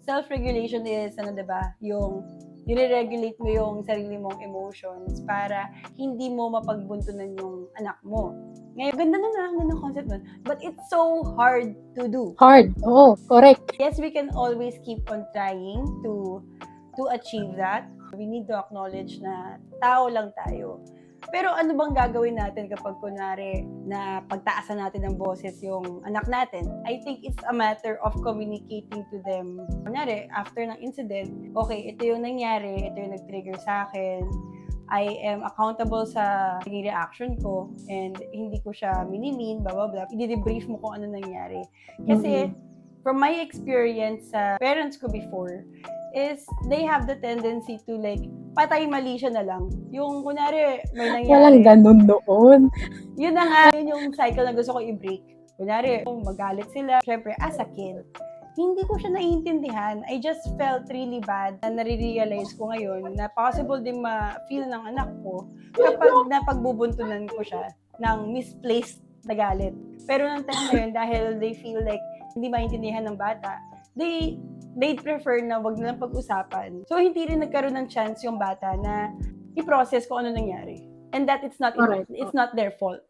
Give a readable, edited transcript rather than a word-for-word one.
self-regulation is, diba, yung nire-regulate mo yung sarili mong emotions para hindi mo mapagbuntunan yung anak mo. Ngayon, ganda ng concept nun. But it's so hard to do. Hard. Oo, correct. Yes, we can always keep on trying to achieve that. We need to acknowledge na tao lang tayo. Pero ano bang gagawin natin kapag kunwari na pagtaasan natin ng boses yung anak natin? I think it's a matter of communicating to them. Kunwari, after ng incident, okay, ito yung nangyari, ito yung nag-trigger sa akin, I am accountable sa naging reaction ko and hindi ko siya minimin, blah, blah, blah. I-debrief mo kung ano nangyari. Kasi, from my experience sa parents ko before, is they have the tendency to like, patay mali siya na lang. Yung, kunwari, may nangyari. Walang ganun noon. Yun na nga, yun yung cycle na gusto ko i-break. Kunwari, magalit sila. Siyempre, as a kid, hindi ko siya naiintindihan. I just felt really bad na nare-realize ko ngayon na possible din ma-feel ng anak ko kapag napagbubuntunan ko siya ng misplaced na galit. Pero ng time na yun, dahil they feel like hindi maintindihan ng bata, they'd prefer na wag nilang pag-usapan. So, hindi rin nagkaroon ng chance yung bata na i-process kung ano nangyari. And that it's not their fault.